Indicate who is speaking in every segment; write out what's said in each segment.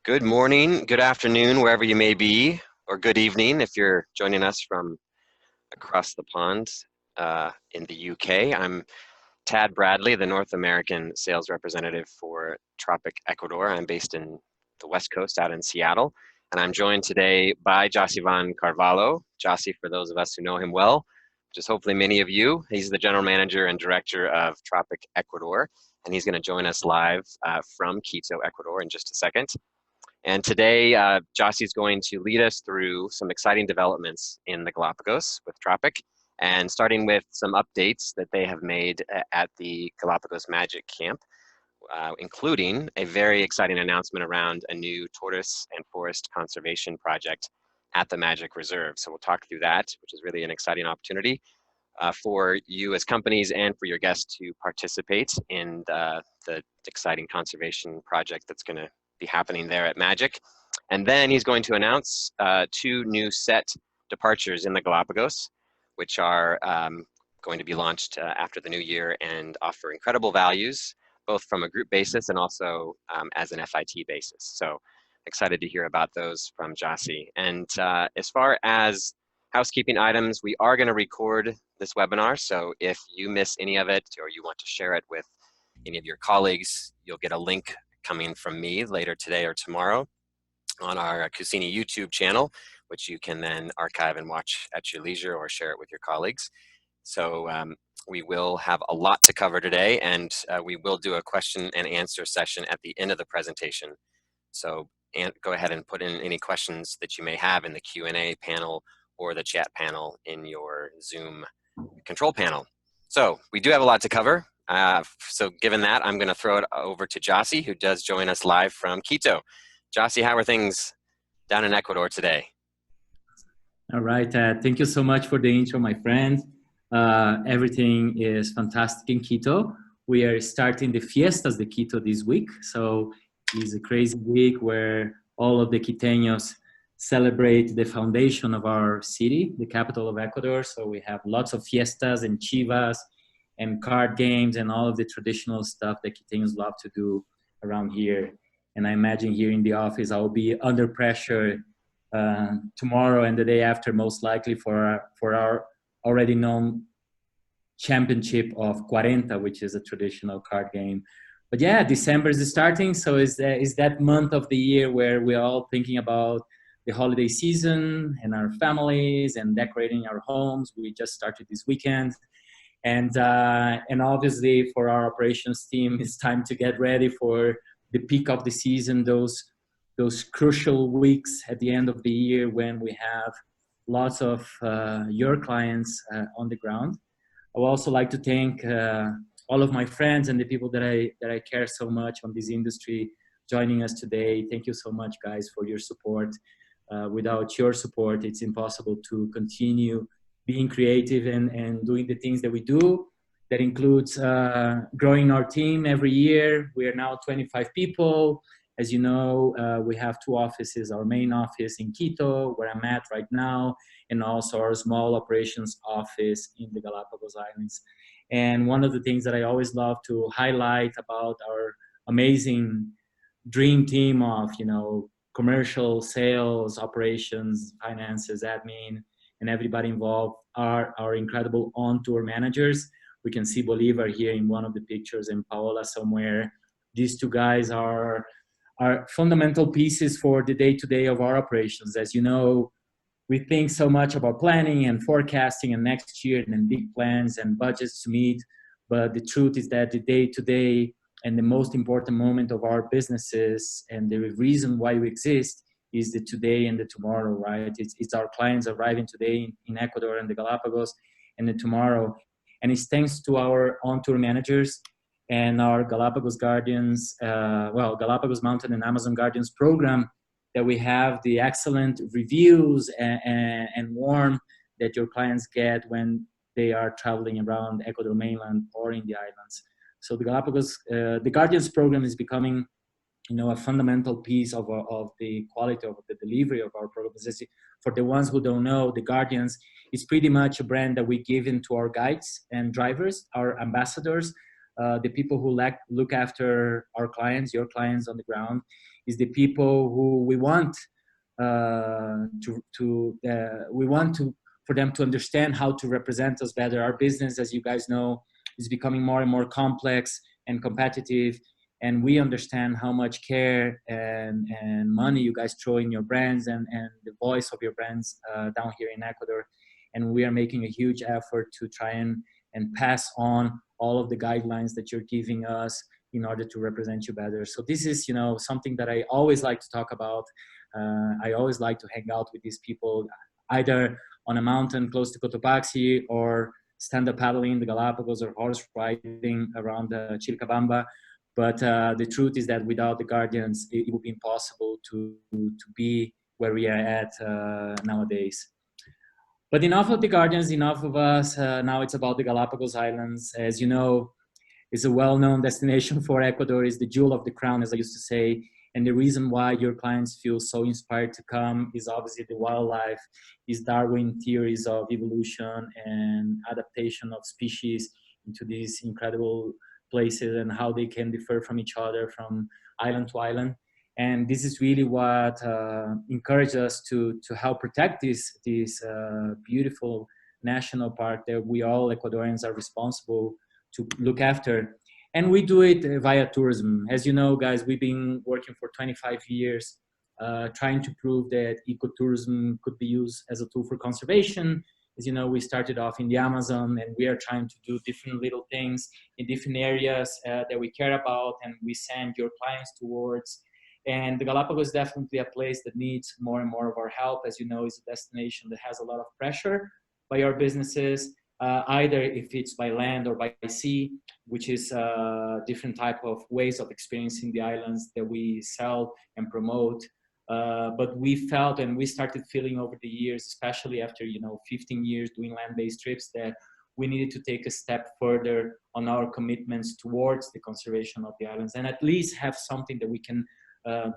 Speaker 1: Good morning, good afternoon, wherever you may be, or good evening if you're joining us from across the pond in the UK. I'm Tad Bradley, the North American sales representative for Tropic Ecuador. I'm based in the West Coast out in Seattle, and I'm joined today by Jascivan Carvalho. Jassi, for those of us who know him well, which is hopefully many of you. He's the general manager and director of Tropic Ecuador, and he's going to join us live from Quito, Ecuador in just a second. And today, Jossie is going to lead us through some exciting developments in the Galapagos with Tropic, and starting with some updates that they have made at the Galapagos Magic camp, including a very exciting announcement around a new tortoise and forest conservation project at the Magic Reserve. So we'll talk through that, which is really an exciting opportunity for you as companies and for your guests to participate in the exciting conservation project that's going to be happening there at Magic. And then he's going to announce two new set departures in the Galapagos, which are going to be launched after the new year and offer incredible values, both from a group basis and also as an FIT basis. So excited to hear about those from Jassi. And as far as housekeeping items, we are going to record this webinar. So if you miss any of it or you want to share it with any of your colleagues, you'll get a link coming from me later today or tomorrow on our Kusini YouTube channel, which you can then archive and watch at your leisure or share it with your colleagues. So we will have a lot to cover today, and we will do a question and answer session at the end of the presentation. So go ahead and put in any questions that you may have in the Q&A panel or the chat panel in your Zoom control panel. So we do have a lot to cover. So given that, I'm going to throw it over to Jassi, who does join us live from Quito. Jassi, how are things down in Ecuador today?
Speaker 2: All right. Thank you so much for the intro, my friend. Everything is fantastic in Quito. We are starting the Fiestas de Quito this week. So it's a crazy week where all of the Quiteños celebrate the foundation of our city, the capital of Ecuador. So we have lots of fiestas and chivas and card games and all of the traditional stuff that Quiteños love to do around here. And I imagine here in the office, I'll be under pressure tomorrow and the day after, most likely for our already known championship of Cuarenta, which is a traditional card game. But yeah, December is starting. So is that month of the year where we're all thinking about the holiday season and our families and decorating our homes. We just started this weekend. And obviously for our operations team, it's time to get ready for the peak of the season, those crucial weeks at the end of the year when we have lots of your clients on the ground. I would also like to thank all of my friends and the people that I care so much on this industry joining us today. Thank you so much, guys, for your support. Without your support, it's impossible to continue being creative and doing the things that we do. That includes growing our team every year. We are now 25 people. As you know, we have two offices, our main office in Quito, where I'm at right now, and also our small operations office in the Galapagos Islands. And one of the things that I always love to highlight about our amazing dream team of, commercial, sales, operations, finances, admin, and everybody involved are our incredible on-tour managers. We can see Bolivar here in one of the pictures and Paola somewhere. These two guys are fundamental pieces for the day-to-day of our operations. As you know, we think so much about planning and forecasting and next year and big plans and budgets to meet. But the truth is that the day-to-day and the most important moment of our businesses and the reason why we exist is the today and the tomorrow, right? It's our clients arriving today in Ecuador and the Galapagos and the tomorrow. And it's thanks to our on-tour managers and our Galapagos Guardians, Galapagos Mountain and Amazon Guardians program that we have the excellent reviews and warmth that your clients get when they are traveling around Ecuador mainland or in the islands. So the Galapagos, the Guardians program is becoming, a fundamental piece of the quality of the delivery of our programs. For the ones who don't know, the Guardians is pretty much a brand that we give into our guides and drivers, our ambassadors, the people who look after our clients, your clients on the ground, is the people who we want for them to understand how to represent us better. Our business, as you guys know, is becoming more and more complex and competitive, and we understand how much care and money you guys throw in your brands and the voice of your brands down here in Ecuador. And we are making a huge effort to try and pass on all of the guidelines that you're giving us in order to represent you better. So this is, something that I always like to talk about. I always like to hang out with these people, either on a mountain close to Cotopaxi, or stand-up paddling in the Galapagos, or horse riding around Chilcabamba. But the truth is that without the guardians, it would be impossible to be where we are at nowadays. But enough of the guardians, enough of us. Now it's about the Galapagos Islands. As you know, it's a well-known destination for Ecuador. It's the jewel of the crown, as I used to say. And the reason why your clients feel so inspired to come is obviously the wildlife, is Darwin theories of evolution and adaptation of species into these incredible places, and how they can differ from each other from island to island. And this is really what encouraged us to help protect this beautiful national park that we all Ecuadorians are responsible to look after. And we do it via tourism. As you know, guys, we've been working for 25 years trying to prove that ecotourism could be used as a tool for conservation. As you know, we started off in the Amazon, and we are trying to do different little things in different areas that we care about, and we send your clients towards. And the Galapagos is definitely a place that needs more and more of our help. As you know, it's a destination that has a lot of pressure by our businesses, either if it's by land or by sea, which is different type of ways of experiencing the islands that we sell and promote. But we felt, and we started feeling over the years, especially after 15 years doing land-based trips, that we needed to take a step further on our commitments towards the conservation of the islands, and at least have something that we can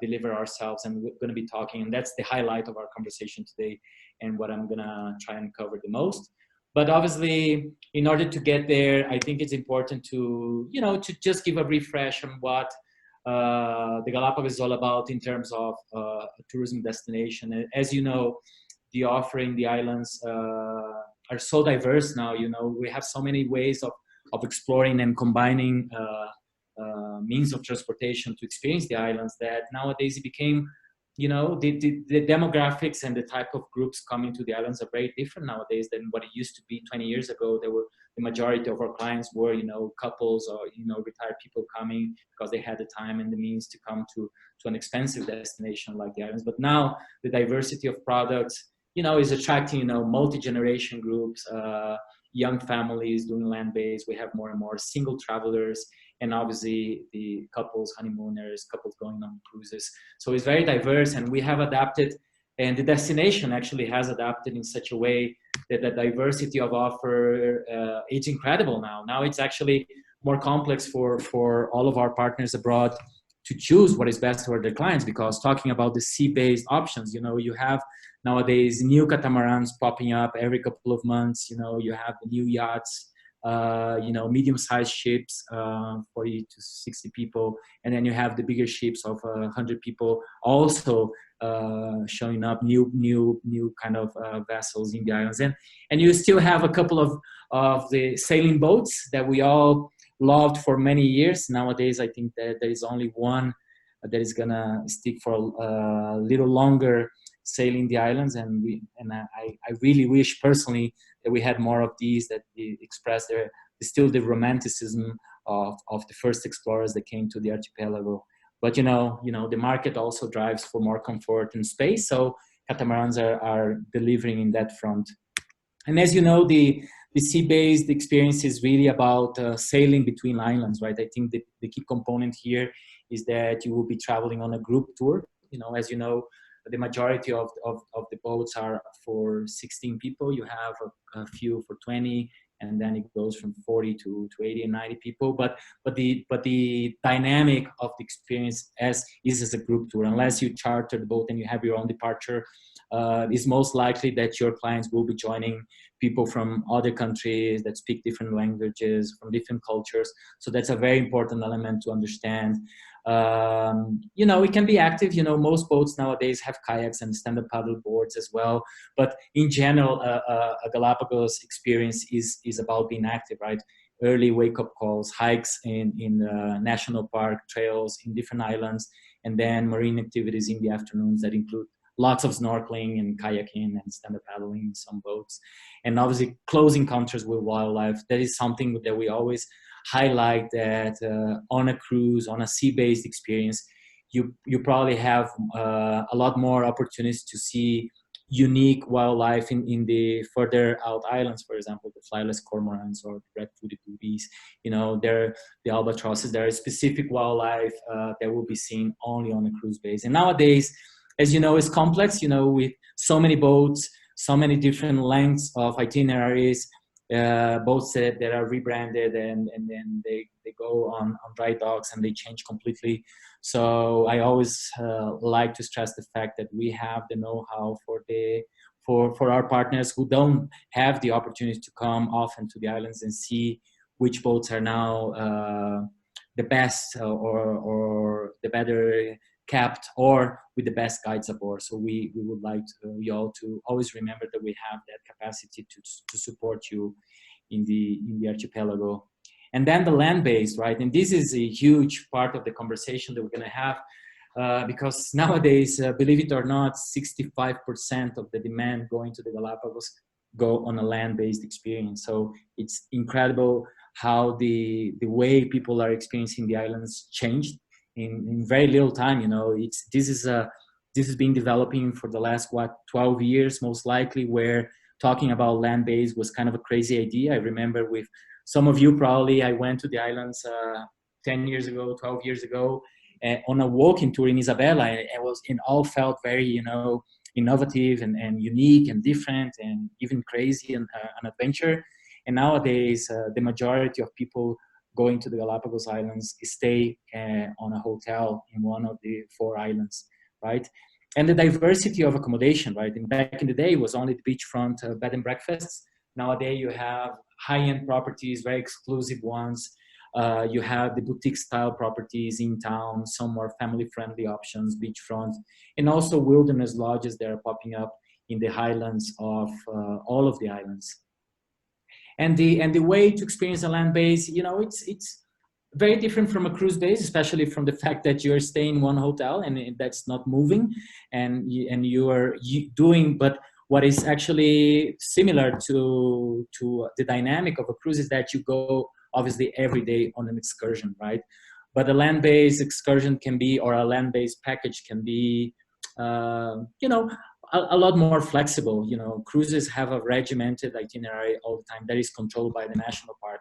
Speaker 2: deliver ourselves. And we're going to be talking, and that's the highlight of our conversation today, and what I'm going to try and cover the most. But obviously, in order to get there, I think it's important to just give a refresh on what the Galapagos is all about in terms of a tourism destination. As you know, the offering, the islands are so diverse now. We have so many ways of exploring and combining means of transportation to experience the islands, that nowadays it became, the demographics and the type of groups coming to the islands are very different nowadays than what it used to be 20 years ago. The majority of our clients were, couples or, retired people coming because they had the time and the means to come to an expensive destination like the islands. But now the diversity of products, is attracting, multi-generation groups, young families doing land-based. We have more and more single travelers, and obviously the couples, honeymooners, couples going on cruises. So it's very diverse, and we have adapted, and the destination actually has adapted in such a way that the diversity of offer, it's incredible now. Now it's actually more complex for all of our partners abroad to choose what is best for their clients, because talking about the sea-based options, you have nowadays new catamarans popping up every couple of months. You have the new yachts, medium-sized ships, 40 to 60 people, and then you have the bigger ships of 100 people also showing up, new kind of vessels in the islands, and you still have a couple of the sailing boats that we all loved for many years. Nowadays, I think that there is only one that is gonna stick for a little longer, sailing the islands, and I really wish personally that we had more of these that express still the romanticism of the first explorers that came to the archipelago. But the market also drives for more comfort and space, so catamarans are delivering in that front. And as you know, the sea-based experience is really about sailing between islands, right? I think the key component here is that you will be traveling on a group tour. As you know, the majority of the boats are for 16 people. You have a few for 20, and then it goes from 40 to 80 and 90 people. But the dynamic of the experience is as a group tour. Unless you charter the boat and you have your own departure, it's most likely that your clients will be joining people from other countries that speak different languages, from different cultures. So that's a very important element to understand. You know, it can be active. You know, most boats nowadays have kayaks and stand-up paddle boards as well. But in general, a Galapagos experience is about being active, right? Early wake-up calls, hikes in national park trails in different islands, and then marine activities in the afternoons that include lots of snorkeling and kayaking and stand-up paddling in some boats. And obviously close encounters with wildlife. That is something that we always highlight, that on a cruise, on a sea-based experience, you probably have a lot more opportunities to see unique wildlife in the further out islands, for example, the flyless cormorants or the red-footed boobies. You know, the albatrosses. There is specific wildlife that will be seen only on a cruise base. And nowadays, as you know, it's complex, you know, with so many boats, so many different lengths of itineraries, boats that are rebranded and then they go on dry docks and they change completely. So I always like to stress the fact that we have the know-how for our partners who don't have the opportunity to come often to the islands and see which boats are now the best or the better kept or with the best guides aboard. So we would like you all to always remember that we have that capacity to support you in the archipelago. And then the land-based, right? And this is a huge part of the conversation that we're going to have because nowadays, believe it or not, 65% of the demand going to the Galapagos go on a land-based experience. So it's incredible how the way people are experiencing the islands changed in very little time. You know, this is been developing for the last 12 years most likely, where talking about land-based was kind of a crazy idea. I remember with some of you probably, I went to the islands 10 years ago, 12 years ago on a walking tour in Isabela, and it all felt very, you know, innovative and unique and different and even crazy and an adventure. And nowadays the majority of people going to the Galapagos Islands stay on a hotel in one of the 4 islands, right? And the diversity of accommodation, right? And back in the day, it was only the beachfront bed and breakfasts. Nowadays, you have high-end properties, very exclusive ones. You have the boutique-style properties in town, some more family-friendly options, beachfront, and also wilderness lodges that are popping up in the highlands of all of the islands. And the way to experience a land base, you know, it's very different from a cruise base, especially from the fact that you're staying in one hotel and that's not moving, and you are doing. But what is actually similar to the dynamic of a cruise is that you go obviously every day on an excursion, right? But a land-based excursion can be, or a land-based package can be, you know, a lot more flexible. You know, cruises have a regimented itinerary all the time that is controlled by the national park.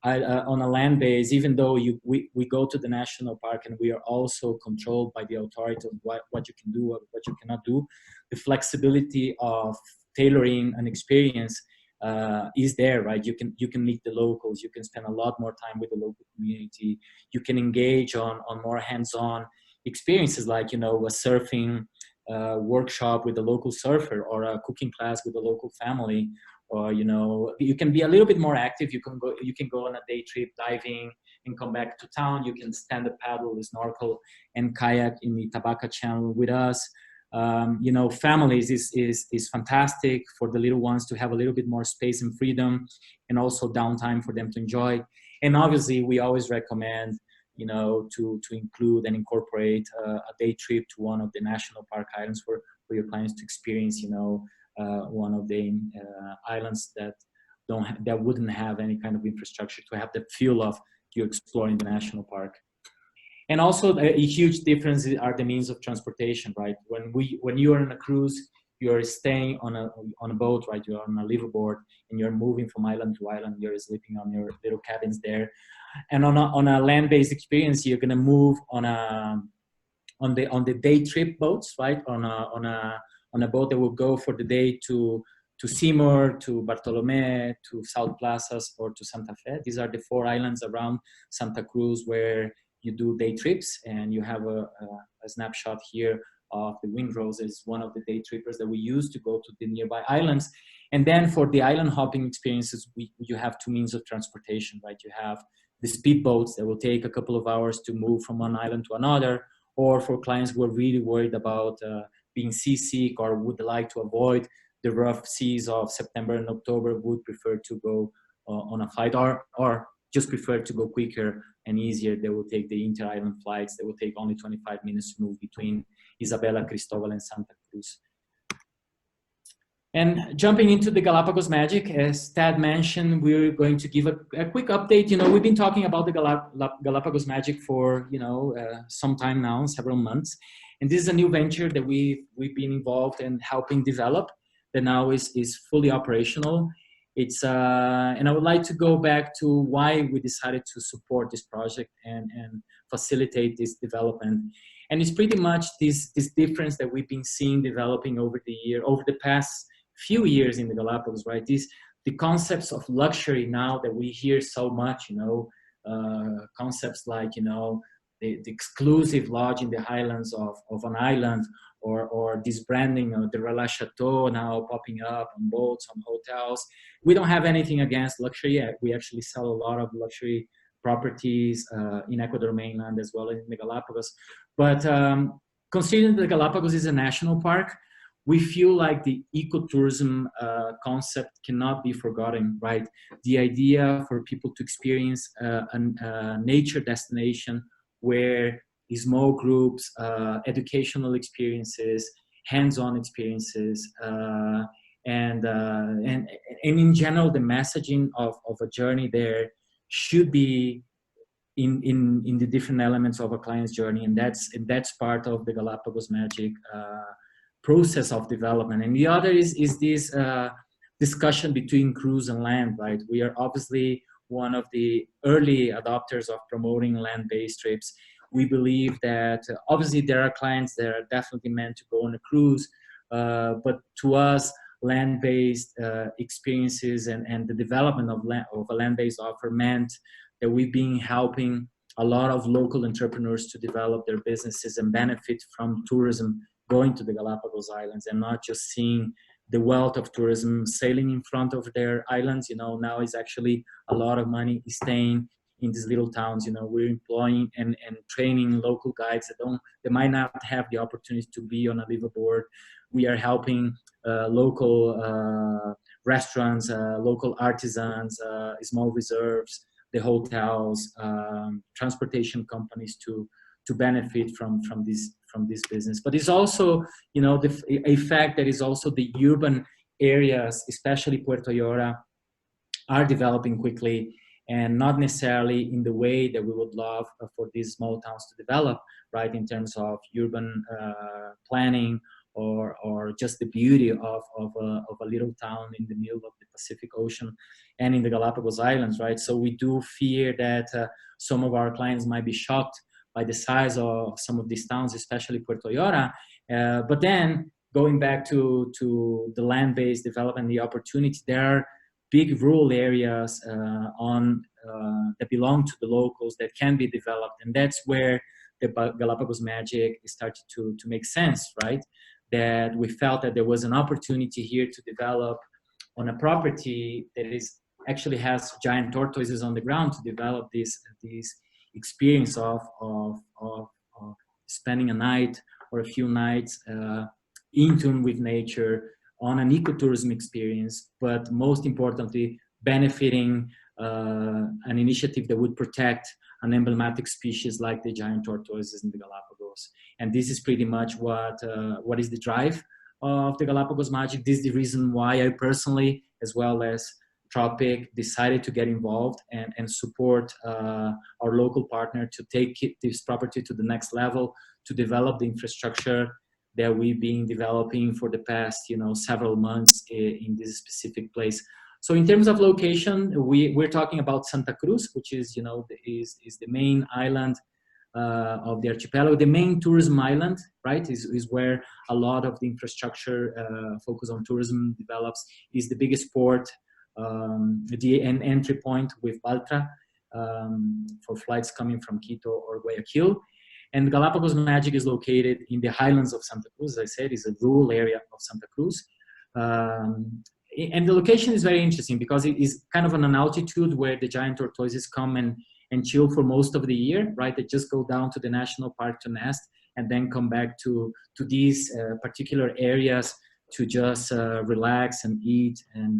Speaker 2: On a land base, even though we go to the national park and we are also controlled by the authority of what you can do or what you cannot do, the flexibility of tailoring an experience is there, right? You can meet the locals, you can spend a lot more time with the local community, you can engage on more hands-on experiences like, you know, a surfing workshop with a local surfer or a cooking class with a local family. Or, you know, you can be a little bit more active. You can go on a day trip diving and come back to town. You can stand up paddle, snorkel, and kayak in the Tabaca Channel with us. You know, families is fantastic for the little ones to have a little bit more space and freedom, and also downtime for them to enjoy. And obviously, we always recommend, you know, to include and incorporate a day trip to one of the national park islands for your clients to experience, you know, one of the islands that wouldn't have any kind of infrastructure, to have the feel of you exploring the national park. And also a huge difference are the means of transportation, right? When you are on a cruise, you're staying on a boat, right? You're on a liveaboard and you're moving from island to island. You're sleeping on your little cabins there. And on a land-based experience, you're gonna move on the day trip boats, right? On a boat that will go for the day to Seymour, to Bartolomé, to South Plazas, or to Santa Fe. These are the 4 islands around Santa Cruz where you do day trips, and you have a snapshot here of the Wind Roses, one of the day trippers that we use to go to the nearby islands. And then for the island hopping experiences, you have two means of transportation, right? You have the speedboats that will take a couple of hours to move from one island to another, or for clients who are really worried about being seasick or would like to avoid the rough seas of September and October, would prefer to go on a flight, or just prefer to go quicker and easier. They will take the inter-island flights. They will take only 25 minutes to move between Isabela, Cristobal, and Santa Cruz. And jumping into the Galapagos Magic, as Tad mentioned, we're going to give a quick update. You know, we've been talking about the Galapagos Magic for, you know, some time now, several months. And this is a new venture that we've been involved in helping develop, that now is fully operational. It's and I would like to go back to why we decided to support this project and facilitate this development. And it's pretty much this difference that we've been seeing developing over the past few years in the Galapagos, right? The concepts of luxury now that we hear so much, you know, concepts like, you know, the exclusive lodge in the highlands of an island, or this branding of the Relax Chateau now popping up on boats, on hotels. We don't have anything against luxury yet. We actually sell a lot of luxury properties in Ecuador mainland as well as in the Galapagos. But considering the Galapagos is a national park, we feel like the ecotourism concept cannot be forgotten, right? The idea for people to experience a nature destination where small groups, educational experiences, hands-on experiences, and in general, the messaging of a journey there should be in the different elements of a client's journey, and that's part of the Galapagos Magic process of development. And the other is this discussion between cruise and land, right? We are obviously one of the early adopters of promoting land-based trips. We believe that obviously there are clients that are definitely meant to go on a cruise, but to us, land-based experiences and the development of a land-based offer meant that we've been helping a lot of local entrepreneurs to develop their businesses and benefit from tourism going to the Galapagos Islands, and not just seeing the wealth of tourism sailing in front of their islands. You know, now is actually a lot of money is staying in these little towns. You know, we're employing and training local guides that might not have the opportunity to be on a liveaboard. We are helping local restaurants, local artisans, small reserves, the hotels, transportation companies to benefit from this business. But it's also, you know, a fact that is also the urban areas, especially Puerto Llora, are developing quickly, and not necessarily in the way that we would love for these small towns to develop, right, in terms of urban planning or just the beauty of a little town in the middle of the Pacific Ocean and in the Galapagos Islands, right? So we do fear that some of our clients might be shocked by the size of some of these towns, especially Puerto Llora. But then going back to the land-based development, the opportunity, there are big rural areas that belong to the locals that can be developed. And that's where the Galapagos Magic started to make sense, right? That we felt that there was an opportunity here to develop on a property that actually has giant tortoises on the ground, to develop this experience of spending a night or a few nights in tune with nature on an ecotourism experience, but most importantly, benefiting an initiative that would protect an emblematic species like the giant tortoises in the Galapagos. And this is pretty much what is the drive of the Galapagos Magic. This is the reason why I personally, as well as Tropic, decided to get involved and support our local partner to take this property to the next level, to develop the infrastructure that we've been developing for the past, you know, several months in this specific place. So in terms of location, we're talking about Santa Cruz, which is, you know, is the main island of the archipelago, the main tourism island, right? Is where a lot of the infrastructure focus on tourism develops. Is the biggest port, an entry point with Baltra for flights coming from Quito or Guayaquil. And Galapagos Magic is located in the highlands of Santa Cruz. As I said, is a rural area of Santa Cruz. and the location is very interesting because it is kind of on an altitude where the giant tortoises come and chill for most of the year, right? They just go down to the national park to nest and then come back to these particular areas to just relax and eat and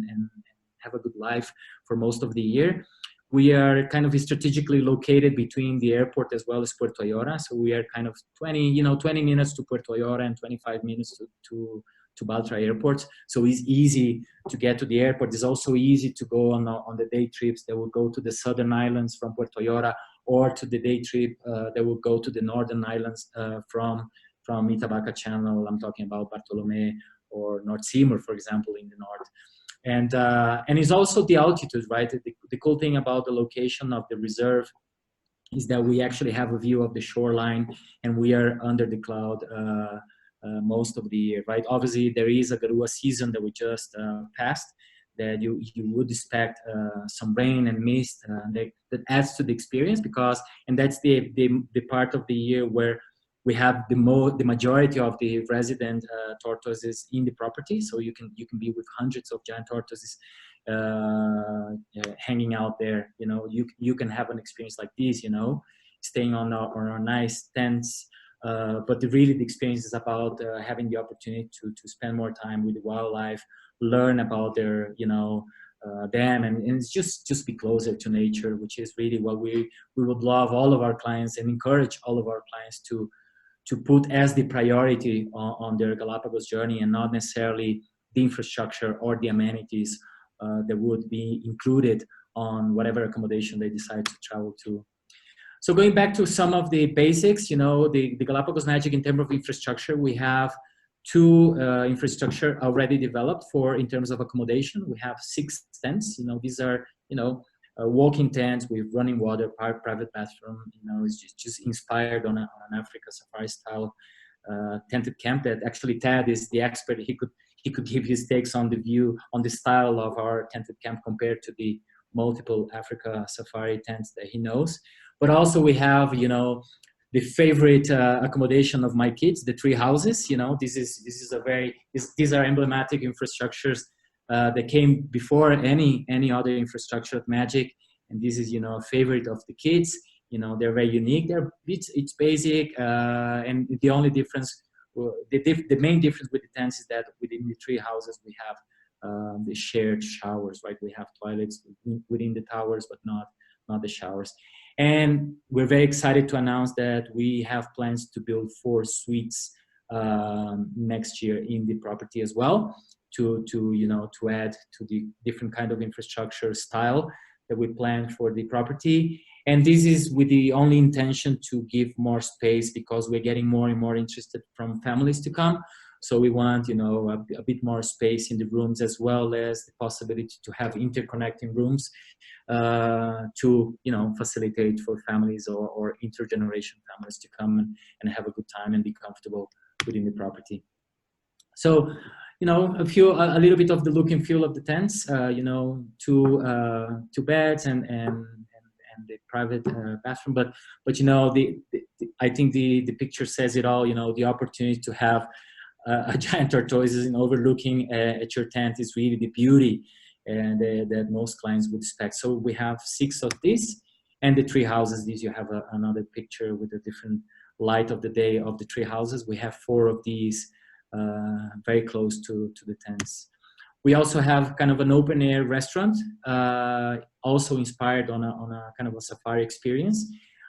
Speaker 2: have a good life for most of the year. We are kind of strategically located between the airport as well as Puerto Ayora. So we are kind of 20 minutes to Puerto Ayora and 25 minutes to Baltra airport. So it's easy to get to the airport. It's also easy to go on the day trips that will go to the southern islands from Puerto Ayora, or to the day trip that will go to the northern islands from Itabaca Channel. I'm talking about Bartolomé or North Seymour, for example, in the north. And it's also the altitude, right? The cool thing about the location of the reserve is that we actually have a view of the shoreline, and we are under the cloud most of the year, right? Obviously, there is a garua season that we just passed, that you would expect some rain and mist that adds to the experience, and that's the part of the year where we have the majority of the resident tortoises in the property. So you can be with hundreds of giant tortoises hanging out there. You can have an experience like this, staying on our nice tents. But really the experience is about having the opportunity to spend more time with the wildlife, learn about their, them, and it's just be closer to nature, which is really what we would love all of our clients and encourage all of our clients to put as the priority on their Galapagos journey, and not necessarily the infrastructure or the amenities that would be included on whatever accommodation they decide to travel to. So going back to some of the basics, the Galapagos Magic in terms of infrastructure, we have two infrastructure already developed in terms of accommodation. We have 6 tents. These are, walking tents with running water, private bathroom. It's just inspired on an Africa safari style tented camp. That actually Tad is the expert. He could give his takes on the view, on the style of our tented camp compared to the multiple Africa safari tents that he knows. But also we have, the favorite accommodation of my kids, the tree houses. These are emblematic infrastructures that came before any other infrastructure at Magic, and this is a favorite of the kids. They're very unique. It's basic, and the only difference, the main difference with the tents is that within the tree houses we have the shared showers, right? We have toilets within the towers, but not the showers. And we're very excited to announce that we have plans to build 4 suites next year in the property as well, to add to the different kind of infrastructure style that we planned for the property. And this is with the only intention to give more space, because we're getting more and more interested from families to come. So we want, a bit more space in the rooms, as well as the possibility to have interconnecting rooms to, facilitate for families or intergeneration families to come and have a good time and be comfortable within the property. So, a little bit of the look and feel of the tents, 2 beds and the private bathroom, but I think the picture says it all. The opportunity to have a giant tortoises and overlooking at your tent is really the beauty and that most clients would expect. So we have 6 of these, and the tree houses. These, you have another picture with a different light of the day of the tree houses. We have 4 of these very close to the tents. We also have kind of an open air restaurant, also inspired on a kind of a safari experience.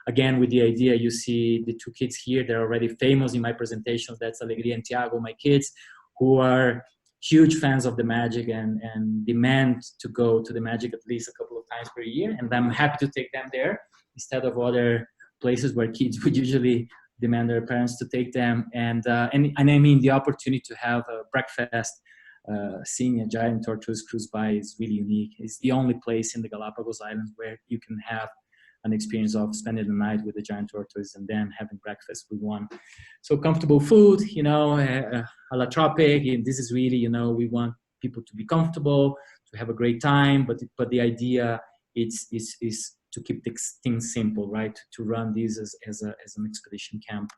Speaker 2: Again, with the idea, you see the 2 kids here, they're already famous in my presentations. That's Alegria and Tiago, my kids, who are huge fans of the Magic and demand to go to the Magic at least a couple of times per year. And I'm happy to take them there instead of other places where kids would usually demand their parents to take them. And I mean, the opportunity to have a breakfast, seeing a giant tortoise cruise by is really unique. It's the only place in the Galapagos Islands where you can have an experience of spending the night with the giant tortoise and then having breakfast with one. So comfortable food, a la Tropic. And this is really, we want people to be comfortable, to have a great time, but the idea is to keep things simple, right? To run these as an expedition camp.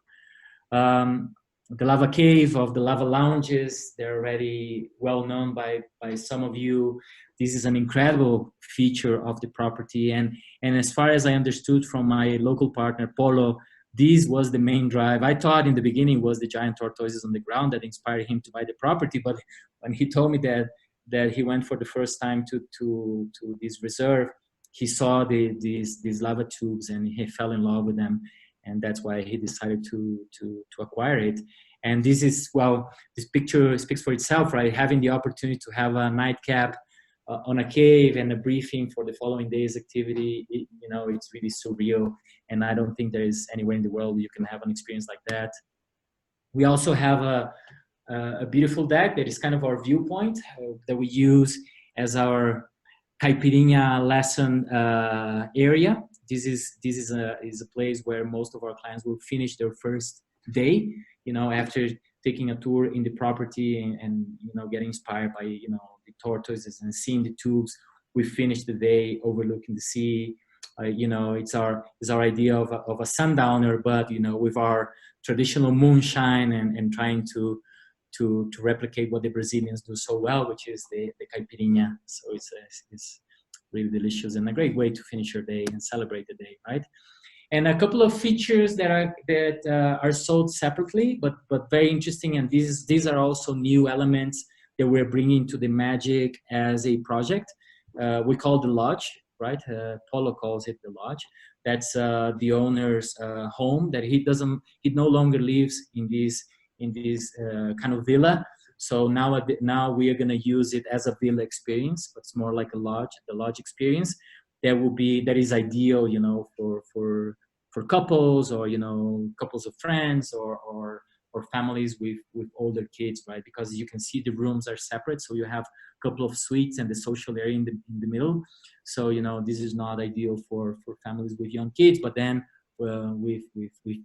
Speaker 2: the lava cave, of the lava lounges. They're already well known by some of you. This is an incredible feature of the property. And as far as I understood from my local partner, Polo, this was the main drive. I thought in the beginning was the giant tortoises on the ground that inspired him to buy the property. But when he told me that he went for the first time to this reserve, he saw these lava tubes and he fell in love with them. And that's why he decided to acquire it. And this is, well, this picture speaks for itself, right? Having the opportunity to have a nightcap on a cave and a briefing for the following day's activity, it's really surreal. And I don't think there is anywhere in the world you can have an experience like that. We also have a beautiful deck that is kind of our viewpoint that we use as our caipirinha lesson area. This is a place where most of our clients will finish their first day, after taking a tour in the property and getting inspired by the tortoises and seeing the tubes. We finish the day overlooking the sea. It's our idea of a sundowner, but with our traditional moonshine and trying to replicate what the Brazilians do so well, which is the caipirinha. So it's really delicious and a great way to finish your day and celebrate the day, right? And a couple of features that are sold separately, but very interesting. And these are also new elements that we're bringing to the Magic as a project. We call the lodge, right? Paulo calls it the lodge. That's the owner's home. That he no longer lives in this kind of villa. So now we are going to use it as a villa experience, but it's more like a lodge, the lodge experience. That is ideal, for couples or couples of friends or families with older kids, right? Because you can see the rooms are separate, so you have a couple of suites and the social area in the middle. So this is not ideal for families with young kids, but then with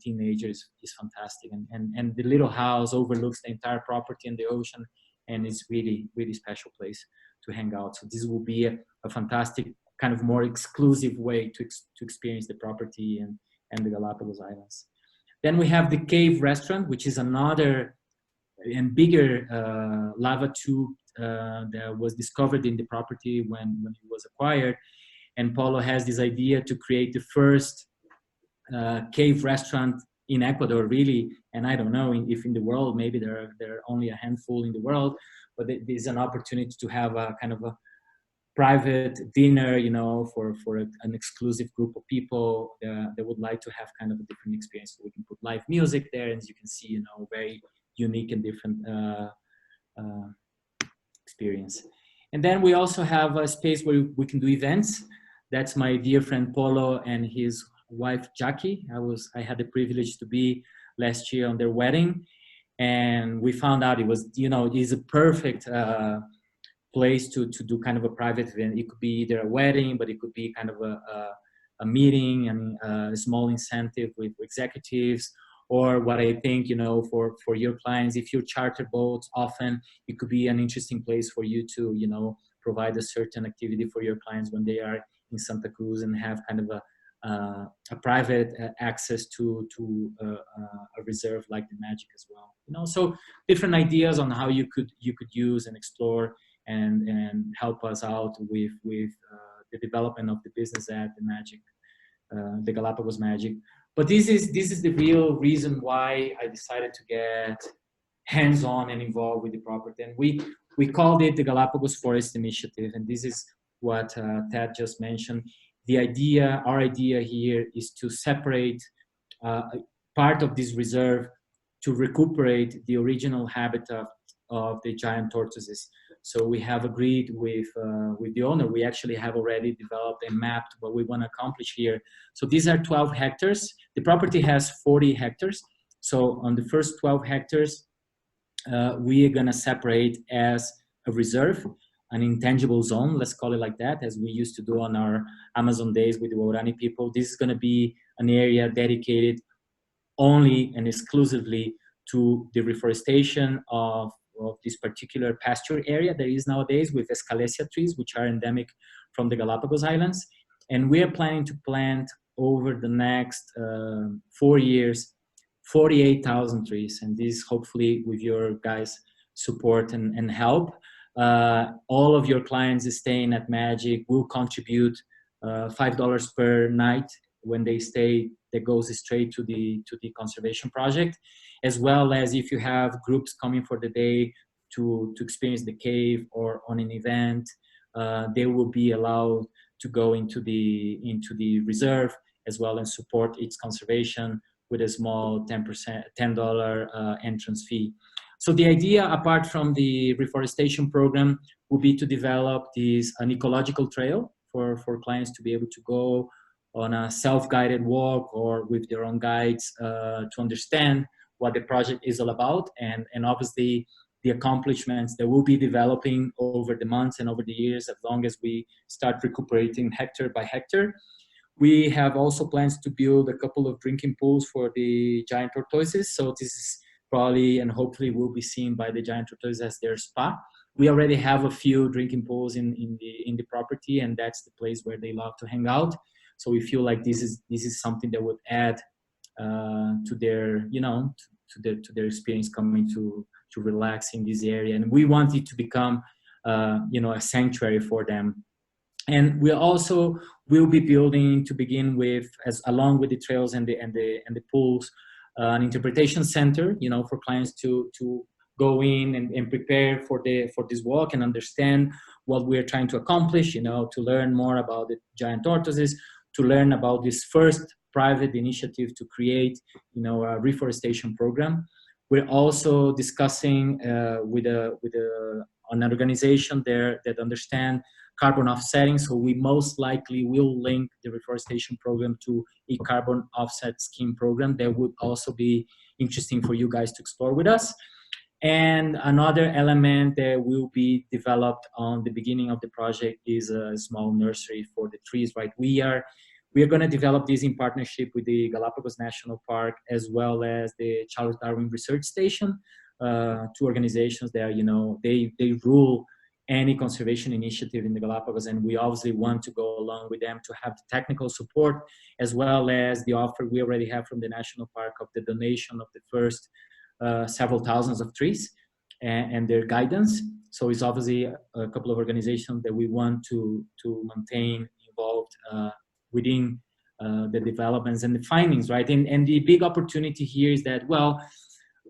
Speaker 2: teenagers is fantastic. And the little house overlooks the entire property and the ocean, and it's really, really special place to hang out. So this will be a fantastic kind of more exclusive way to experience the property and the Galapagos Islands. Then we have the Cave Restaurant, which is another and bigger lava tube that was discovered in the property when it was acquired. And Paulo has this idea to create the first cave restaurant in Ecuador, really. And I don't know if in the world, maybe there are only a handful in the world, but there's an opportunity to have a kind of a private dinner, for an exclusive group of people that would like to have kind of a different experience. So we can put live music there, and as you can see, very unique and different experience. And then we also have a space where we can do events. That's my dear friend Polo and his wife Jackie. I had the privilege to be last year on their wedding, and we found out it was, it is a perfect place to do kind of a private event. It could be either a wedding, but it could be kind of a meeting and a small incentive with executives, or what I think, for your clients, if you charter boats often, it could be an interesting place for you to, provide a certain activity for your clients when they are in Santa Cruz and have kind of a private access to a reserve like the Magic as well. So different ideas on how you could use and explore and help us out with the development of the business at the Magic, the Galapagos Magic. But this is the real reason why I decided to get hands-on and involved with the property. And we called it the Galapagos Forest Initiative. And this is what Ted just mentioned. Our idea here is to separate part of this reserve to recuperate the original habitat of the giant tortoises. So we have agreed with the owner. We actually have already developed and mapped what we want to accomplish here. So these are 12 hectares. The property has 40 hectares. So on the first 12 hectares, we are going to separate as a reserve, an intangible zone, let's call it like that, as we used to do on our Amazon days with the Waorani people. This is going to be an area dedicated only and exclusively to the reforestation of this particular pasture area there is nowadays with escalesia trees, which are endemic from the Galapagos Islands. And we are planning to plant over the next 4 years 48,000 trees. And this, hopefully with your guys' support and help, all of your clients staying at Magic will contribute $5 per night when they stay. That goes straight to the conservation project, as well as if you have groups coming for the day to experience the cave or on an event, they will be allowed to go into the reserve as well and support its conservation with a small $10 entrance fee. So the idea, apart from the reforestation program, will be to develop an ecological trail for clients to be able to go on a self-guided walk or with their own guides to understand what the project is all about, and obviously the accomplishments that we'll be developing over the months and over the years as long as we start recuperating hectare by hectare. We have also plans to build a couple of drinking pools for the giant tortoises. So this is probably and hopefully will be seen by the giant tortoises as their spa. We already have a few drinking pools in the property, and that's the place where they love to hang out. So we feel like this is something that would add to their, you know, to their experience coming to relax in this area. And we want it to become, you know, a sanctuary for them. And we also will be building, to begin with, along with the trails and the pools, an interpretation center, you know, for clients to go in and prepare for this walk and understand what we're trying to accomplish, you know, to learn more about the giant tortoises, to learn about this first private initiative to create, you know, a reforestation program. We're also discussing with an organization there that understand carbon offsetting. So we most likely will link the reforestation program to a carbon offset scheme program that would also be interesting for you guys to explore with us. And another element that will be developed on the beginning of the project is a small nursery for the trees, right? We are going to develop this in partnership with the Galapagos National Park as well as the Charles Darwin Research Station, two organizations that, you know, they rule any conservation initiative in the Galapagos, and we obviously want to go along with them to have the technical support as well as the offer we already have from the National Park of the donation of the first several thousands of trees and their guidance. So it's obviously a couple of organizations that we want to maintain involved within the developments and the findings, right? And the big opportunity here is that, well,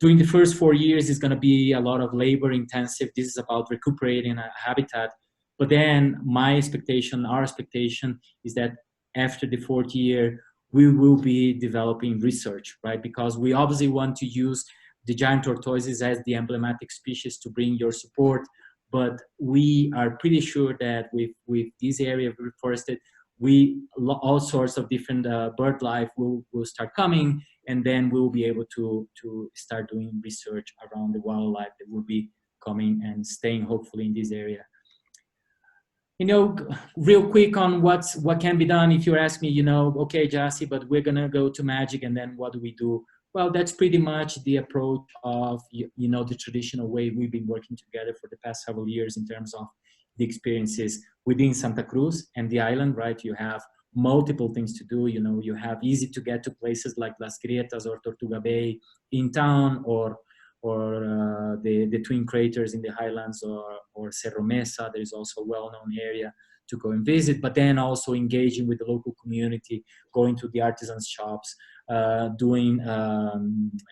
Speaker 2: during the first 4 years is going to be a lot of labor intensive. This is about recuperating a habitat. But then my expectation, our expectation is that after the 4th year, we will be developing research, right? Because we obviously want to use the giant tortoises as the emblematic species to bring your support. But we are pretty sure that with this area reforested, all sorts of different bird life will start coming, and then we'll be able to start doing research around the wildlife that will be coming and staying hopefully in this area. You know, real quick on what can be done. If you ask me, you know, okay, Jassi, but we're gonna go to Magic, and then what do we do? Well, that's pretty much the approach of, you know, the traditional way we've been working together for the past several years in terms of the experiences within Santa Cruz and the island, right? You have multiple things to do. You know, you have easy to get to places like Las Grietas or Tortuga Bay in town, or the twin craters in the highlands, or Cerro Mesa. There's also a well-known area to go and visit, but then also engaging with the local community, going to the artisans shops, doing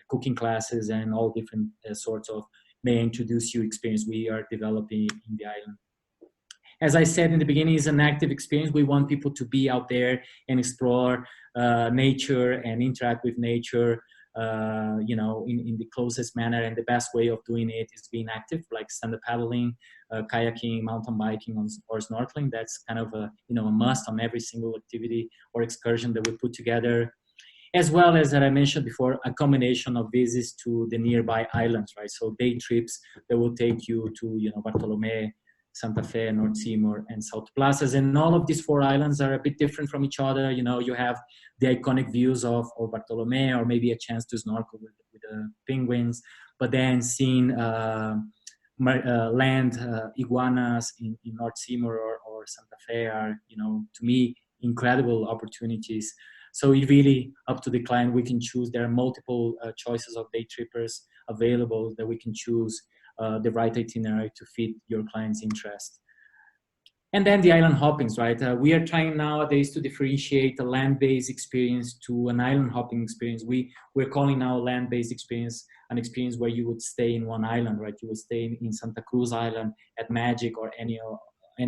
Speaker 2: cooking classes and all different sorts of may introduce you experience we are developing in the island. As I said in the beginning, it's an active experience. We want people to be out there and explore nature and interact with nature, you know, in the closest manner. And the best way of doing it is being active, like stand-up paddling, kayaking, mountain biking, or snorkeling. That's kind of a, you know, a must on every single activity or excursion that we put together. As well as I mentioned before, a combination of visits to the nearby islands, right? So day trips that will take you to, you know, Bartolomé, Santa Fe, North Seymour, and South Plazas. And all of these 4 islands are a bit different from each other. You know, you have the iconic views of Bartolomé, or maybe a chance to snorkel with the penguins, but then seeing land iguanas in North Seymour or Santa Fe are, you know, to me, incredible opportunities. So it really up to the client. We can choose. There are multiple choices of day trippers available that we can choose the right itinerary to fit your client's interest. And then the island hoppings, right? We are trying nowadays to differentiate a land-based experience to an island hopping experience. We're calling now land-based experience an experience where you would stay in one island, right? You would stay in Santa Cruz Island at Magic or any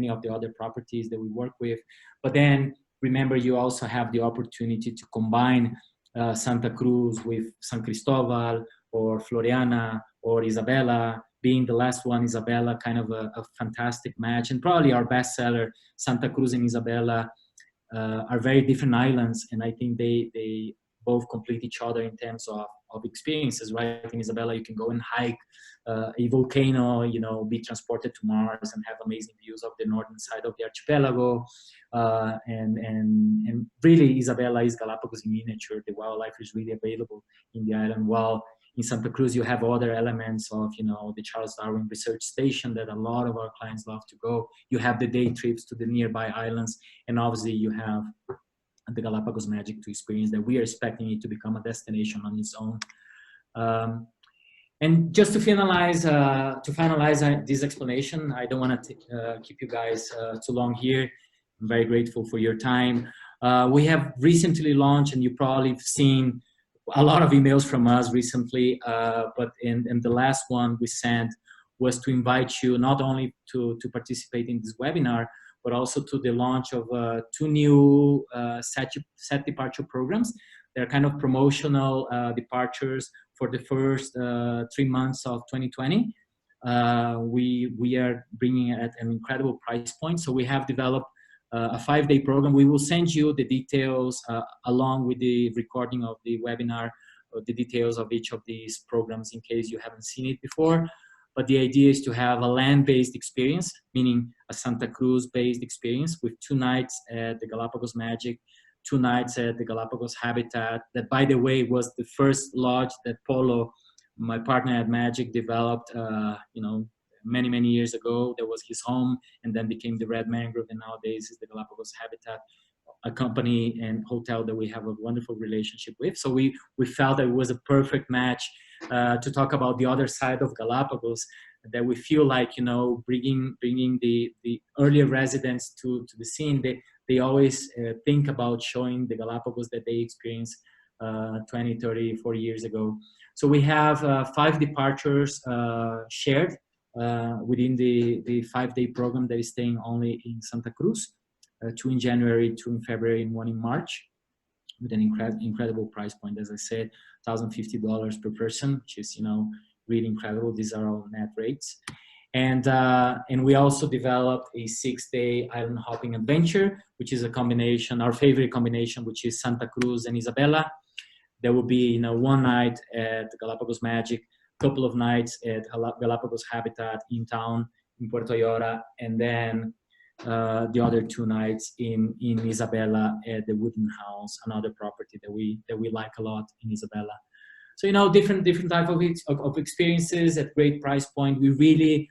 Speaker 2: of the other properties that we work with. But then remember, you also have the opportunity to combine Santa Cruz with San Cristobal or Floriana or Isabela. Being the last one, Isabela, kind of a fantastic match, and probably our best seller. Santa Cruz and Isabela are very different islands, and I think they both complete each other in terms of experiences, right? In Isabela, you can go and hike a volcano, you know, be transported to Mars and have amazing views of the northern side of the archipelago. And really, Isabela is Galapagos in miniature. The wildlife is really available in the island, while in Santa Cruz, you have other elements of, you know, the Charles Darwin Research Station that a lot of our clients love to go. You have the day trips to the nearby islands, and obviously you have the Galapagos Magic to experience that we are expecting it to become a destination on its own. And just to finalize this explanation, I don't want to keep you guys too long here. I'm very grateful for your time. We have recently launched, and you probably have seen a lot of emails from us recently, but in the last one we sent was to invite you not only to participate in this webinar, but also to the launch of 2 new set departure programs. They're kind of promotional departures for the first 3 months of 2020. We are bringing it at an incredible price point. So we have developed a 5-day program. We will send you the details along with the recording of the webinar, the details of each of these programs in case you haven't seen it before. But the idea is to have a land-based experience, meaning a Santa Cruz-based experience with 2 nights at the Galapagos Magic, 2 nights at the Galapagos Habitat. That, by the way, was the first lodge that Polo, my partner at Magic, developed, you know, many years ago. That was his home, and then became the Red Mangrove, and nowadays is the Galapagos Habitat, a company and hotel that we have a wonderful relationship with. So we felt that it was a perfect match to talk about the other side of Galapagos, that we feel like, you know, bringing the earlier residents to the scene. They always think about showing the Galapagos that they experienced 20, 30, 40 years ago. So we have 5 departures shared within the 5-day program that is staying only in Santa Cruz, 2 in January, 2 in February, and 1 in March, with an incredible price point. As I said, $1,050 per person, which is, you know, really incredible. These are all net rates. And we also developed a 6-day island hopping adventure, which is a combination, our favorite combination, which is Santa Cruz and Isabela. There will be, you know, 1 night at the Galapagos Magic, couple of nights at Galapagos Habitat in town in Puerto Ayora, and then the other 2 nights in Isabela at the Wooden House, another property that we like a lot in Isabela. So, you know, different type of experiences at great price point. We really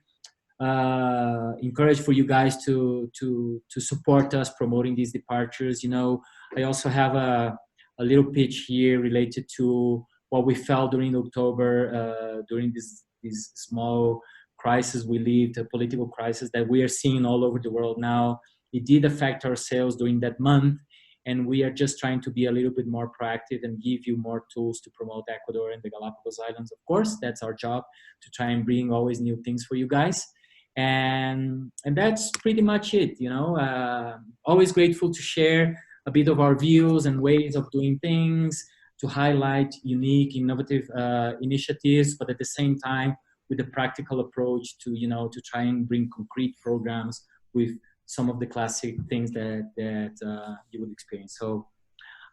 Speaker 2: encourage for you guys to support us promoting these departures. You know, I also have a little pitch here related to what we felt during October, during this small crisis we lived, a political crisis that we are seeing all over the world now. It did affect our sales during that month, and we are just trying to be a little bit more proactive and give you more tools to promote Ecuador and the Galapagos Islands. Of course, that's our job, to try and bring always new things for you guys. And that's pretty much it, you know. Always grateful to share a bit of our views and ways of doing things, to highlight unique, innovative initiatives, but at the same time, with a practical approach to, you know, to try and bring concrete programs with some of the classic things that you would experience. So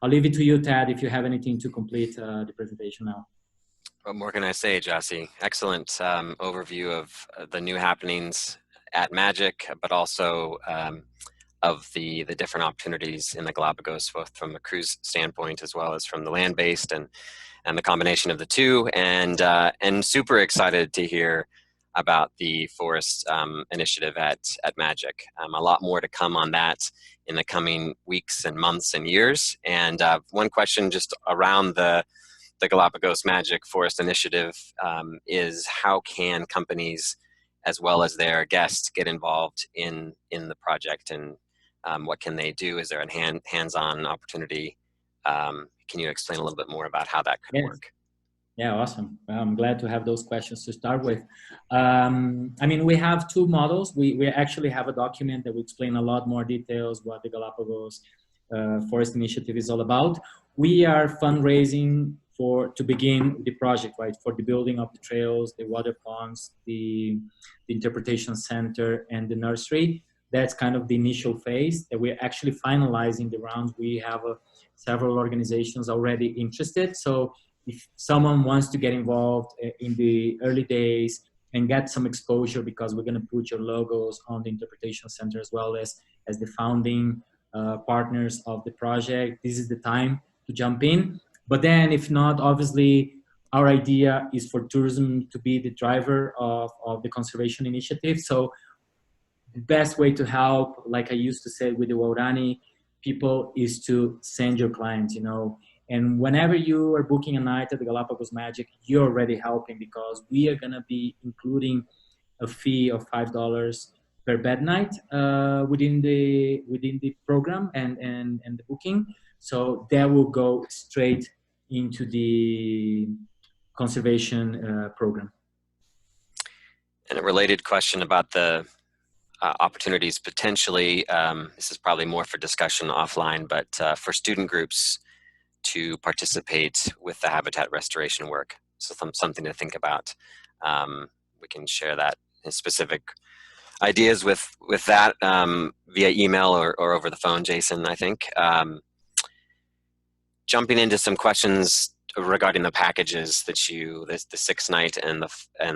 Speaker 2: I'll leave it to you, Tad, if you have anything to complete the presentation now.
Speaker 1: What more can I say, Jassi? Excellent overview of the new happenings at Magic, but also of the different opportunities in the Galapagos, both from a cruise standpoint as well as from the land-based, and the combination of the two. And super excited to hear about the forest initiative at Magic. A lot more to come on that in the coming weeks and months and years. And one question just around the Galapagos Magic Forest Initiative is how can companies as well as their guests get involved in the project, and what can they do? Is there a hands-on opportunity? Can you explain a little bit more about how that could
Speaker 2: Yes.
Speaker 1: work?
Speaker 2: Yeah, awesome. I'm glad to have those questions to start with. I mean, we have two models. We actually have a document that will explain a lot more details what the Galapagos Forest Initiative is all about. We are fundraising to begin the project, right? For the building of the trails, the water ponds, the interpretation center, and the nursery. That's kind of the initial phase that we're actually finalizing the rounds. We have several organizations already interested. So if someone wants to get involved in the early days and get some exposure, because we're going to put your logos on the interpretation center as well as the founding partners of the project, this is the time to jump in. But then if not, obviously our idea is for tourism to be the driver of the conservation initiative. So the best way to help, like I used to say with the Waurani people, is to send your clients, you know. And whenever you are booking a night at the Galapagos Magic, you're already helping, because we are going to be including a fee of $5 per bed night within the program and the booking. So that will go straight into the conservation program.
Speaker 1: And a related question about the opportunities potentially, this is probably more for discussion offline, but for student groups to participate with the habitat restoration work. So something to think about. We can share that specific ideas with that via email or over the phone, Jason, I think. Jumping into some questions regarding the packages that the 6-night and the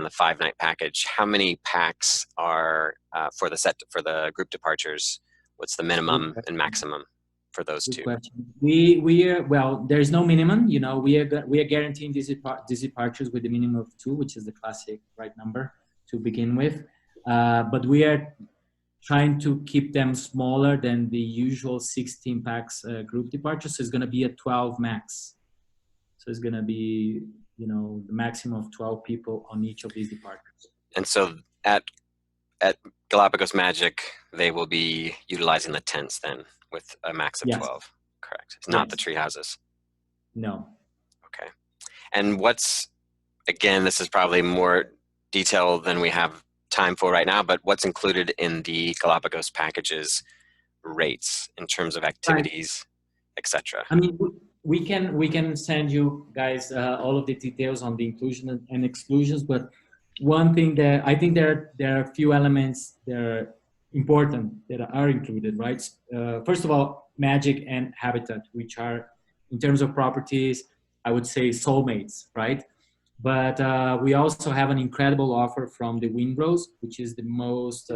Speaker 1: 5-night package. How many packs are for the group departures? What's the minimum and maximum for those two?
Speaker 2: Question. We are, well, there's no minimum. You know, we are guaranteeing these departures with the minimum of 2, which is the classic right number to begin with. But we are trying to keep them smaller than the usual 16 packs group departures. So it's going to be a 12 max. So it's going to be, you know, the maximum of 12 people on each of these departures.
Speaker 1: And so at Galapagos Magic, they will be utilizing the tents then with a max of 12, correct? It's not the tree houses.
Speaker 2: No.
Speaker 1: Okay. And again, this is probably more detail than we have time for right now, but what's included in the Galapagos packages rates in terms of activities, etc.?
Speaker 2: I mean, we can send you guys all of the details on the inclusion and exclusions, but one thing that I think there are a few elements that are important that are included, right? First of all, Magic and Habitat, which are, in terms of properties, I would say soulmates, right? But we also have an incredible offer from the Windrose, which is the most,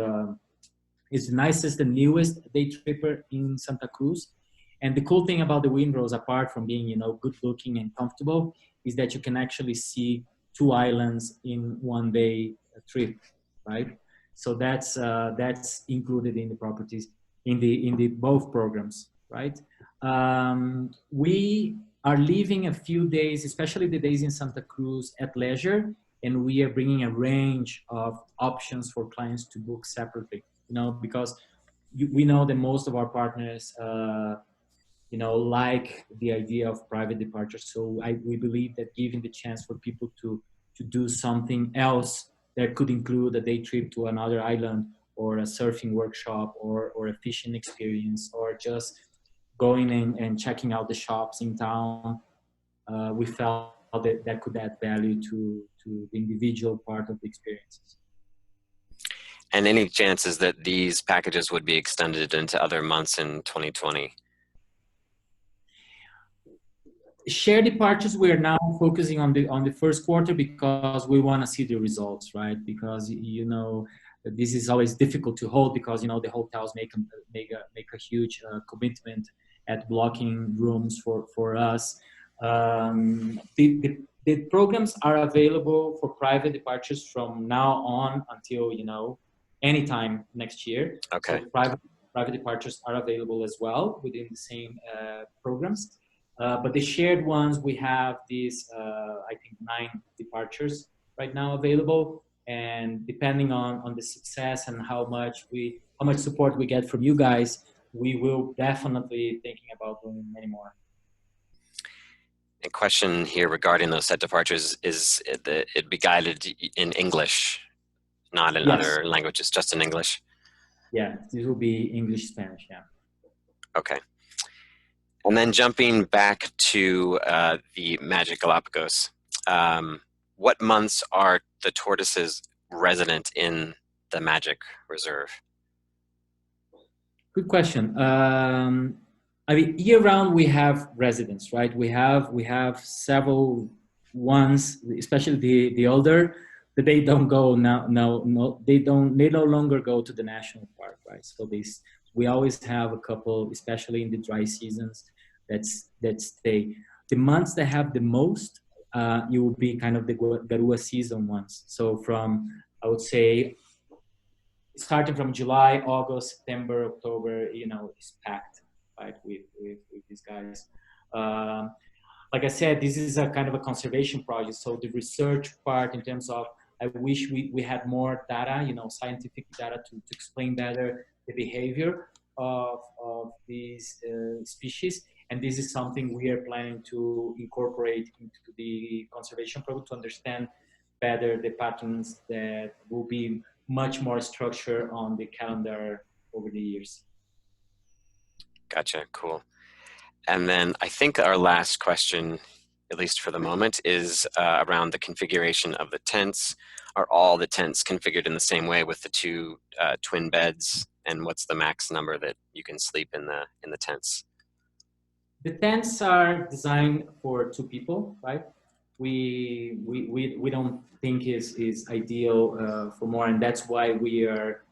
Speaker 2: is the nicest and newest day tripper in Santa Cruz. And the cool thing about the Windrose, apart from being, you know, good looking and comfortable, is that you can actually see 2 islands in one day trip, right? So that's included in the properties in the both programs, right? We are leaving a few days, especially the days in Santa Cruz, at leisure, and we are bringing a range of options for clients to book separately. You know, because we know that most of our partners, you know, like the idea of private departure. So we believe that giving the chance for people to do something else that could include a day trip to another island, or a surfing workshop, or a fishing experience, or just going in and checking out the shops in town, we felt that could add value to the individual part of the experiences.
Speaker 1: And any chances that these packages would be extended into other months in 2020?
Speaker 2: Share departures, we are now focusing on the first quarter, because we want to see the results, right? Because, you know, this is always difficult to hold, because, you know, the hotels make a huge commitment at blocking rooms for us. The the programs are available for private departures from now on until, anytime next year.
Speaker 1: Okay.
Speaker 2: So private departures are available as well within the same programs. But the shared ones, we have these, I think, 9 departures right now available. And depending on the success and how much support we get from you guys, we will definitely thinking about doing many more.
Speaker 1: A question here regarding those set departures is it be guided in English, not in other languages, just in English?
Speaker 2: Yeah, this will be English, Spanish, yeah.
Speaker 1: Okay. And then jumping back to the Magic Galapagos, what months are the tortoises resident in the Magic Reserve?
Speaker 2: Good question. I mean, year round we have residents, right? We have several ones, especially the older, that they don't go now. No, they no longer go to the national park, right? So we always have a couple, especially in the dry seasons, that stay. The months that have the most, it will be kind of the Garua season ones. So I would say, starting from July, August, September, October, is packed, right, with these guys. Like I said, this is a kind of a conservation project. So the research part, in terms of, I wish we had more data, scientific data to explain better the behavior of these species. And this is something we are planning to incorporate into the conservation program to understand better the patterns that will be much more structure on the calendar over the years.
Speaker 1: Gotcha, cool. And then I think our last question, at least for the moment, is around the configuration of the tents. Are all the tents configured in the same way with the 2 twin beds? And what's the max number that you can sleep in the tents?
Speaker 2: The tents are designed for 2 people, right? We don't think is ideal for more, and that's why we are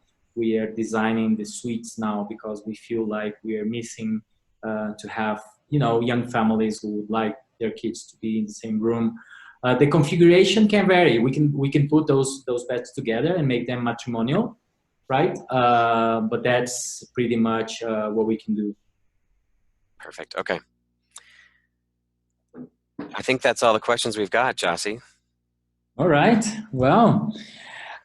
Speaker 2: designing the suites now, because we feel like we are missing to have young families who would like their kids to be in the same room. The configuration can vary. We can put those beds together and make them matrimonial, right? But that's pretty much what we can do.
Speaker 1: Perfect. Okay. I think that's all the questions we've got, Jassi.
Speaker 2: All right. Well,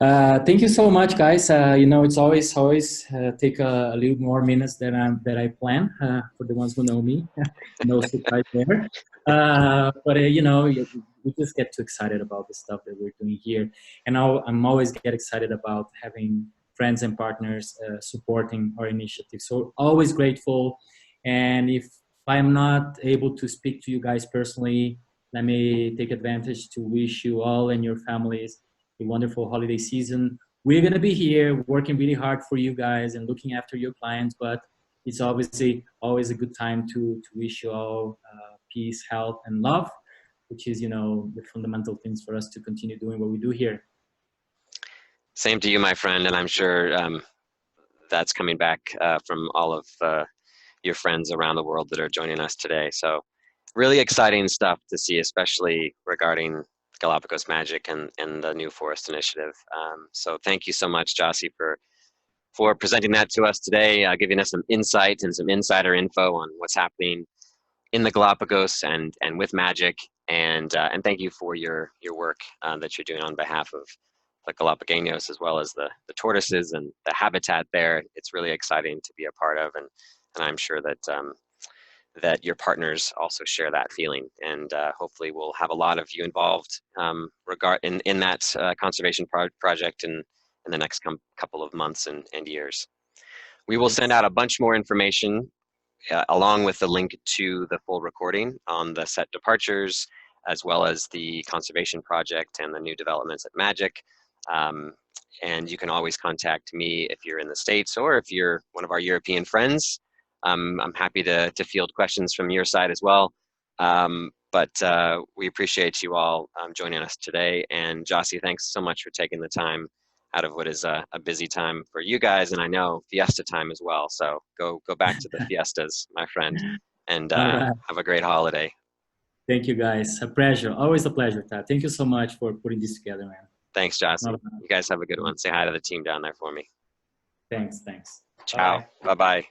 Speaker 2: thank you so much, guys. It's always take a little more minutes than I plan. For the ones who know me, no surprise there. But we just get too excited about the stuff that we're doing here, and I'm always get excited about having friends and partners supporting our initiative. So always grateful. And if I'm not able to speak to you guys personally, let me take advantage to wish you all and your families a wonderful holiday season. We're going to be here working really hard for you guys and looking after your clients, but it's obviously always a good time to wish you all peace, health, and love, which is, the fundamental things for us to continue doing what we do here.
Speaker 1: Same to you, my friend, and I'm sure that's coming back from all of your friends around the world that are joining us today. So really exciting stuff to see, especially regarding Galapagos Magic and the New Forest Initiative. So thank you so much, Jassi, for presenting that to us today, giving us some insight and some insider info on what's happening in the Galapagos and with Magic. And thank you for your work that you're doing on behalf of the Galapagos, as well as the tortoises and the habitat there. It's really exciting to be a part of, and I'm sure that that your partners also share that feeling. And hopefully we'll have a lot of you involved in that conservation project in the next couple of months and years. We will send out a bunch more information along with the link to the full recording on the set departures, as well as the conservation project and the new developments at Magic. And you can always contact me if you're in the States, or if you're one of our European friends. I'm happy to field questions from your side as well. But we appreciate you all joining us today. And Jassi, thanks so much for taking the time out of what is a busy time for you guys, and I know fiesta time as well. So go back to the fiestas, my friend, and have a great holiday.
Speaker 2: Thank you, guys. A pleasure. Always a pleasure, Tad. Thank you so much for putting this together, man.
Speaker 1: Thanks, Joss.
Speaker 2: Bye-bye.
Speaker 1: You guys have a good one. Say hi to the team down there for me.
Speaker 2: Thanks.
Speaker 1: Ciao.
Speaker 2: Bye-bye.
Speaker 1: Bye-bye.